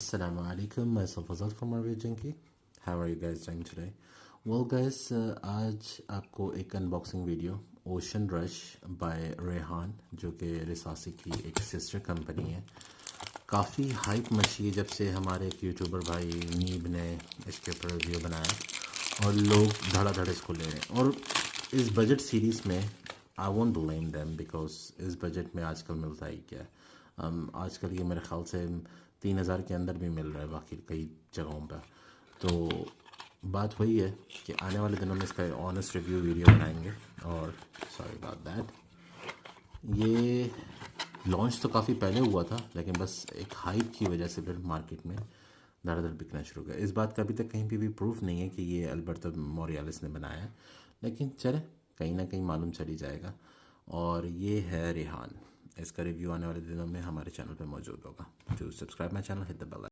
Assalamu alaikum, myself Azad from Marvel Junkie. How are you guys doing today? Well guys, आज आपको एक unboxing video ocean rush by Rehan जो कि रिसासी की एक सिस्टर कंपनी है। काफ़ी हाइप मची है जब से हमारे एक यूट्यूबर भाई नीब ने इसके ऊपर वीडियो बनाया और लोग धड़ाधड़ इसको ले रहे हैं। और इस बजट सीरीज़ में I won't blame them because इस बजट में आजकल मिलता ही क्या है। आजकल ये मेरे ख्याल से 3000 के अंदर भी मिल रहा है बाकी कई जगहों पर। तो बात वही है कि आने वाले दिनों में इसका ऑनेस्ट रिव्यू वीडियो बनाएंगे। और सॉरी अबाउट दैट, ये लॉन्च तो काफ़ी पहले हुआ था लेकिन बस एक हाइप की वजह से फिर मार्केट में धड़ाधड़ बिकना शुरू हो गया। इस बात का अभी तक कहीं पे भी प्रूफ नहीं है कि ये अल्बर्टो मोरियालिस ने बनाया है, लेकिन चले कहीं ना कहीं मालूम चली जाएगा। और ये है रेहान। इसका रिव्यू आने वाले दिनों में हमारे चैनल पे मौजूद होगा। To subscribe my channel, hit the bell.